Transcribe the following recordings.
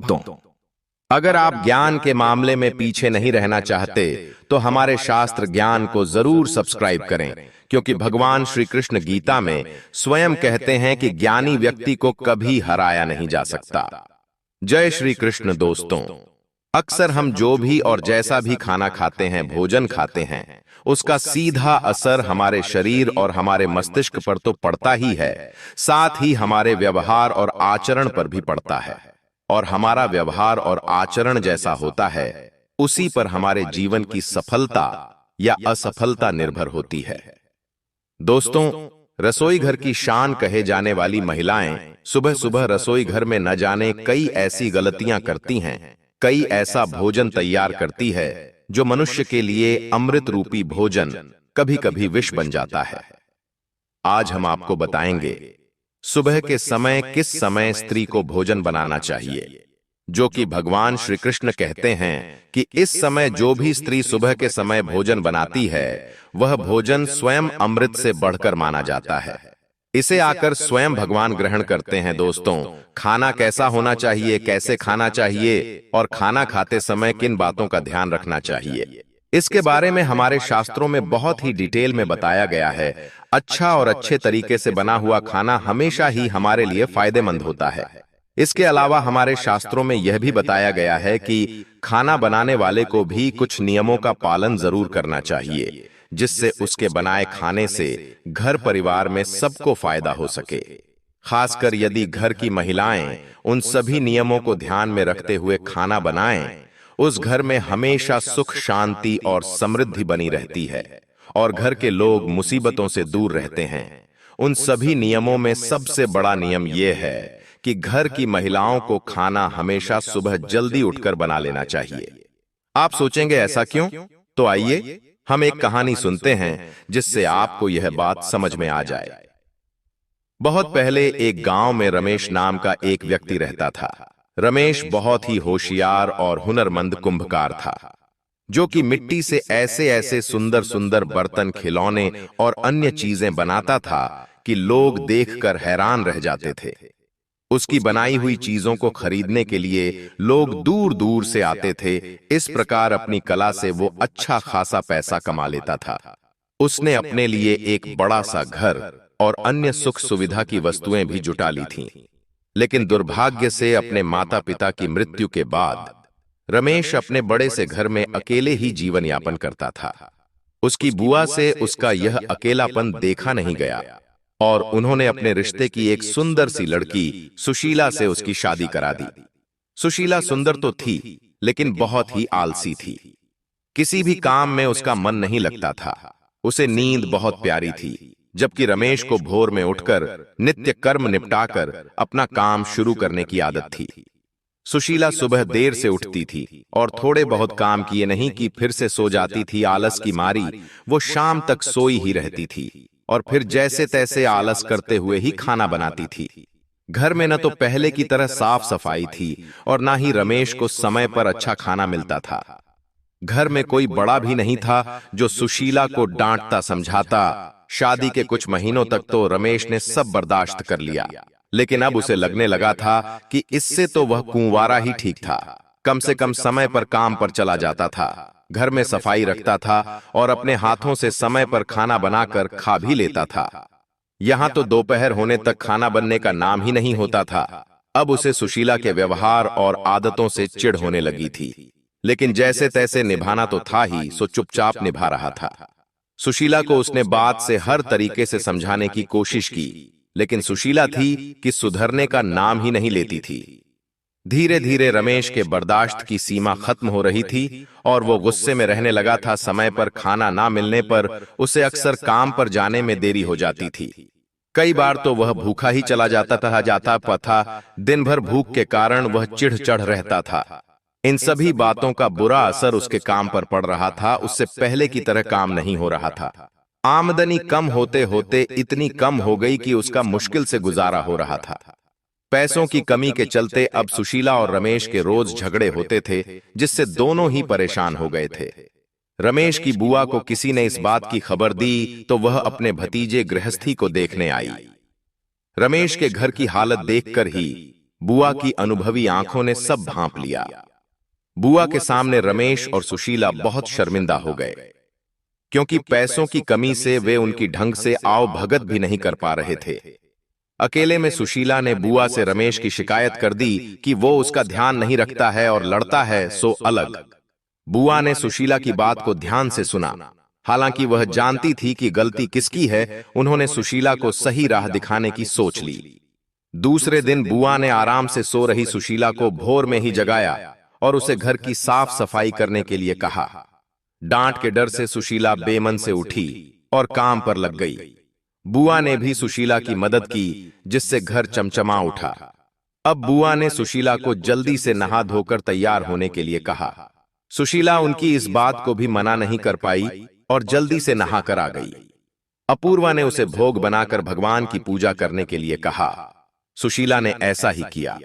भक्तों, अगर आप ज्ञान के मामले में पीछे नहीं रहना चाहते तो हमारे शास्त्र ज्ञान को जरूर सब्सक्राइब करें, क्योंकि भगवान श्री कृष्ण गीता में स्वयं कहते हैं कि ज्ञानी व्यक्ति को कभी हराया नहीं जा सकता। जय श्री कृष्ण। दोस्तों, अक्सर हम जो भी और जैसा भी खाना खाते हैं, भोजन खाते हैं, उसका सीधा असर हमारे शरीर और हमारे मस्तिष्क पर तो पड़ता ही है, साथ ही हमारे व्यवहार और आचरण पर भी पड़ता है। और हमारा व्यवहार और आचरण जैसा होता है, उसी पर हमारे जीवन की सफलता या असफलता निर्भर होती है। दोस्तों, रसोई घर की शान कहे जाने वाली महिलाएं सुबह सुबह रसोई घर में न जाने कई ऐसी गलतियां करती हैं, कई ऐसा भोजन तैयार करती है जो मनुष्य के लिए अमृत रूपी भोजन कभी कभी विष बन जाता है। आज हम आपको बताएंगे सुबह के समय किस समय स्त्री को भोजन बनाना चाहिए, जो कि भगवान श्री कृष्ण कहते हैं कि इस समय जो भी स्त्री सुबह के समय भोजन बनाती है, वह भोजन स्वयं अमृत से बढ़कर माना जाता है। इसे आकर स्वयं भगवान ग्रहण करते हैं। दोस्तों, खाना कैसा होना चाहिए, कैसे खाना चाहिए और खाना खाते समय किन बातों का ध्यान रखना चाहिए, इसके बारे में हमारे शास्त्रों में बहुत ही डिटेल में बताया गया है। अच्छा और अच्छे तरीके से बना हुआ खाना हमेशा ही हमारे लिए फायदेमंद होता है। इसके अलावा हमारे शास्त्रों में यह भी बताया गया है कि खाना बनाने वाले को भी कुछ नियमों का पालन जरूर करना चाहिए, जिससे उसके बनाए खाने से घर परिवार में सबको फायदा हो सके। खासकर यदि घर की महिलाएं उन सभी नियमों को ध्यान में रखते हुए खाना बनाएं, उस घर में हमेशा सुख, शांति और समृद्धि बनी रहती है और घर के लोग मुसीबतों से दूर रहते हैं। उन सभी नियमों में सबसे बड़ा नियम यह है कि घर की महिलाओं को खाना हमेशा सुबह जल्दी उठकर बना लेना चाहिए। आप सोचेंगे ऐसा क्यों? तो आइए हम एक कहानी सुनते हैं जिससे आपको यह बात समझ में आ जाए। बहुत पहले एक गांव में रमेश नाम का एक व्यक्ति रहता था। रमेश बहुत ही होशियार और हुनरमंद कुंभकार था, जो कि मिट्टी से ऐसे ऐसे सुंदर सुंदर बर्तन, खिलौने और अन्य चीजें बनाता था कि लोग देखकर हैरान रह जाते थे। उसकी बनाई हुई चीजों को खरीदने के लिए लोग दूर दूर से आते थे। इस प्रकार अपनी कला से वो अच्छा खासा पैसा कमा लेता था। उसने अपने लिए एक बड़ा सा घर और अन्य सुख सुविधा की वस्तुएं भी जुटा ली थीं। लेकिन दुर्भाग्य से अपने माता पिता की मृत्यु के बाद रमेश अपने बड़े से घर में अकेले ही जीवन यापन करता था। उसकी बुआ से उसका यह अकेलापन देखा नहीं गया और उन्होंने अपने रिश्ते की एक सुंदर सी लड़की सुशीला से उसकी शादी करा दी। सुशीला सुंदर तो थी, लेकिन बहुत ही आलसी थी। किसी भी काम में उसका मन नहीं लगता था। उसे नींद बहुत प्यारी थी, जबकि रमेश को भोर में उठकर नित्य कर्म निपटाकर अपना काम शुरू करने की आदत थी। सुशीला सुबह देर से उठती थी और थोड़े बहुत काम किए नहीं कि फिर से सो जाती थी। आलस की मारी वो शाम तक सोई ही रहती थी और फिर जैसे तैसे आलस करते हुए ही खाना बनाती थी। घर में न तो पहले की तरह साफ सफाई थी और ना ही रमेश को समय पर अच्छा खाना मिलता था। घर में कोई बड़ा भी नहीं था जो सुशीला को डांटता समझाता। शादी के कुछ महीनों तक तो रमेश ने सब बर्दाश्त कर लिया, लेकिन अब उसे लगने लगा था कि इससे तो वह कुंवारा ही ठीक था। कम से कम समय पर काम पर चला जाता था, घर में सफाई रखता था और अपने हाथों से समय पर खाना बनाकर खा भी लेता था। यहां तो दोपहर होने तक खाना बनने का नाम ही नहीं होता था। अब उसे सुशीला के व्यवहार और आदतों से चिढ़ होने लगी थी, लेकिन जैसे तैसे निभाना तो था ही, सो चुपचाप निभा रहा था। सुशीला को उसने बात से हर तरीके से समझाने की कोशिश की, लेकिन सुशीला थी कि सुधरने का नाम ही नहीं लेती थी। धीरे धीरे रमेश के बर्दाश्त की सीमा खत्म हो रही थी और वो गुस्से में रहने लगा था। समय पर खाना ना मिलने पर उसे अक्सर काम पर जाने में देरी हो जाती थी। कई बार तो वह भूखा ही चला जाता था। दिन भर भूख के कारण वह चिढ़ चढ़ रहता था। इन सभी बातों का बुरा असर उसके काम पर पड़ रहा था। उससे पहले की तरह काम नहीं हो रहा था। आमदनी कम होते होते इतनी कम हो गई कि उसका मुश्किल से गुजारा हो रहा था। पैसों की कमी के चलते अब सुशीला और रमेश के रोज झगड़े होते थे, जिससे दोनों ही परेशान हो गए थे। रमेश की बुआ को किसी ने इस बात की खबर दी तो वह अपने भतीजे गृहस्थी को देखने आई। रमेश के घर की हालत देखकर ही बुआ की अनुभवी आंखों ने सब भांप लिया। बुआ के सामने रमेश और सुशीला बहुत शर्मिंदा हो गए, क्योंकि पैसों की कमी से वे उनकी ढंग से आओ भगत भी नहीं कर पा रहे थे। अकेले में सुशीला ने बुआ से रमेश की शिकायत कर दी कि वो उसका ध्यान नहीं रखता है और लड़ता है सो अलग। बुआ ने सुशीला की बात को ध्यान से सुना। हालांकि वह जानती थी कि गलती किसकी है, उन्होंने सुशीला को सही राह दिखाने की सोच ली। दूसरे दिन बुआ ने आराम से सो रही सुशीला को भोर में ही जगाया और उसे घर की साफ सफाई करने के लिए कहा। डांट के डर से सुशीला बेमन से उठी और काम पर लग गई। बुआ ने भी सुशीला की मदद की, जिससे घर चमचमा उठा। अब बुआ ने सुशीला को जल्दी से नहा धोकर तैयार होने के लिए कहा। सुशीला उनकी इस बात को भी मना नहीं कर पाई और जल्दी से नहाकर आ गई। अपूर्वा ने उसे भोग बनाकर भगवान की पूजा करने के लिए कहा। सुशीला ने ऐसा ही किया।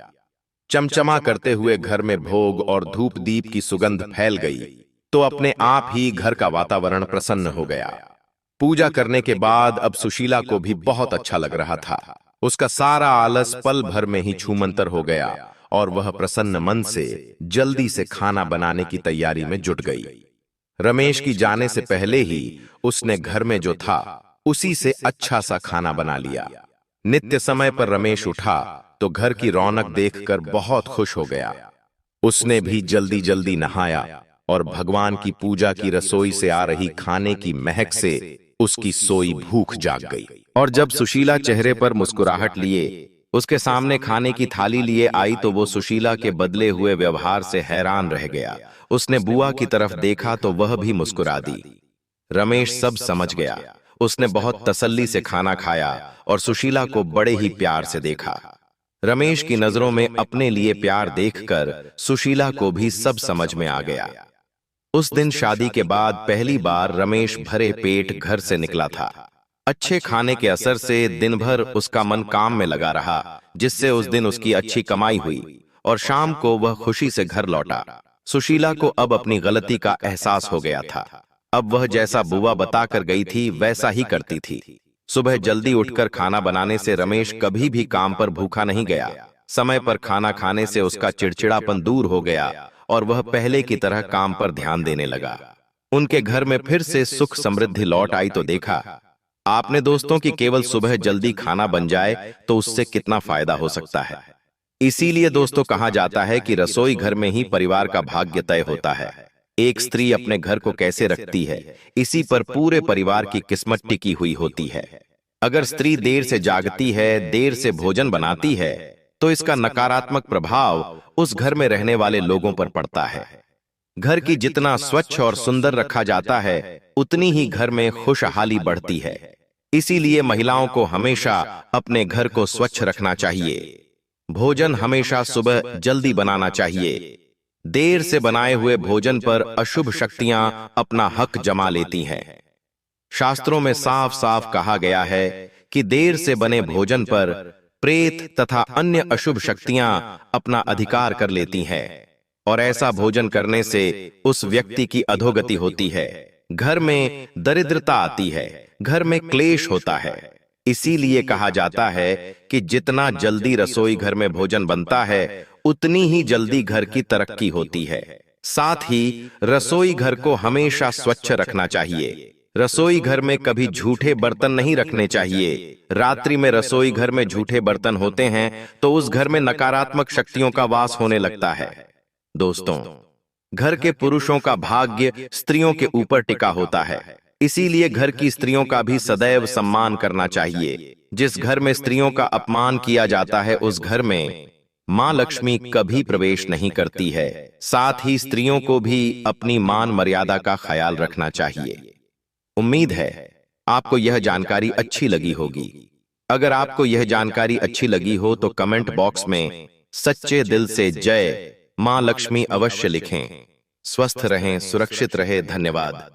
चमचमा करते हुए घर में भोग और धूप दीप की सुगंध फैल गई, तो अपने आप ही घर का वातावरण प्रसन्न हो गया। पूजा करने के बाद अब सुशीला को भी बहुत अच्छा लग रहा था। उसका सारा आलस पल भर में ही छूमंतर हो गया और वह प्रसन्न मन से जल्दी से खाना बनाने की तैयारी में जुट गई। रमेश की जाने से पहले ही उसने घर में जो था उसी से अच्छा सा खाना बना लिया। नित्य समय पर रमेश उठा तो घर की रौनक देखकर बहुत खुश हो गया। उसने भी जल्दी जल्दी नहाया और भगवान की पूजा की रसोई से आ रही खाने की महक से उसकी सोई भूख जाग गई। और जब सुशीला चेहरे पर मुस्कुराहट लिए उसके सामने खाने की थाली लिए आई तो वो सुशीला के बदले हुए व्यवहार से हैरान रह गया। उसने बुआ की तरफ देखा तो वह भी मुस्कुरा दी। रमेश सब समझ गया। उसने बहुत तसल्ली से खाना खाया और सुशीला को बड़े ही प्यार से देखा। रमेश की नजरों में अपने लिए प्यार देखकर सुशीला को भी सब समझ में आ गया। उस दिन शादी के बाद पहली बार रमेश भरे पेट घर से निकला था। अच्छे खाने के असर से दिन भर उसका मन काम में लगा रहा, जिससे उस दिन उसकी अच्छी कमाई हुई और शाम को वह खुशी से घर लौटा। सुशीला को अब अपनी गलती का एहसास हो गया था। अब वह जैसा बुआ बताकर गई थी वैसा ही करती थी। सुबह जल्दी उठकर खाना बनाने से रमेश कभी भी काम पर भूखा नहीं गया। समय पर खाना खाने से उसका चिड़चिड़ापन दूर हो गया और वह पहले की तरह काम पर ध्यान देने लगा। उनके घर में फिर से सुख समृद्धि लौट आई तो देखा आपने दोस्तों की केवल सुबह जल्दी खाना बन जाए तो उससे कितना फायदा हो सकता है। इसीलिए दोस्तों कहा जाता है कि रसोई घर में ही परिवार का भाग्य तय होता है। एक स्त्री अपने घर को कैसे रखती है, इसी पर पूरे परिवार की किस्मत टिकी हुई होती है। अगर स्त्री देर से जागती है, देर से भोजन बनाती है, तो इसका नकारात्मक प्रभाव उस घर में रहने वाले लोगों पर पड़ता है। घर की जितना स्वच्छ और सुंदर रखा जाता है उतनी ही घर में खुशहाली बढ़ती है। इसीलिए महिलाओं को हमेशा अपने घर को स्वच्छ रखना चाहिए। भोजन हमेशा सुबह जल्दी बनाना चाहिए। देर से बनाए हुए भोजन पर अशुभ शक्तियां अपना हक जमा लेती हैं। शास्त्रों में साफ साफ कहा गया है कि देर से बने भोजन पर प्रेत तथा अन्य अशुभ शक्तियां अपना अधिकार कर लेती हैं और ऐसा भोजन करने से उस व्यक्ति की अधोगति होती है। घर में दरिद्रता आती है, घर में क्लेश होता है। इसीलिए कहा जाता है कि जितना जल्दी रसोई घर में भोजन बनता है उतनी ही जल्दी घर की तरक्की होती है। साथ ही रसोई घर को हमेशा स्वच्छ रखना चाहिए। रसोई घर में कभी झूठे बर्तन नहीं रखने चाहिए। रात्रि में रसोई घर में झूठे बर्तन होते हैं तो उस घर में नकारात्मक शक्तियों का वास होने लगता है। दोस्तों, घर के पुरुषों का भाग्य स्त्रियों के ऊपर टिका होता है। इसीलिए घर की स्त्रियों का भी सदैव सम्मान करना चाहिए। जिस घर में स्त्रियों का अपमान किया जाता है उस घर में मां लक्ष्मी कभी प्रवेश नहीं करती है। साथ ही स्त्रियों को भी अपनी मान मर्यादा का ख्याल रखना चाहिए। उम्मीद है आपको यह जानकारी अच्छी लगी होगी। अगर आपको यह जानकारी अच्छी लगी हो तो कमेंट बॉक्स में सच्चे दिल से जय मां लक्ष्मी अवश्य लिखें। स्वस्थ रहें, सुरक्षित रहें। धन्यवाद।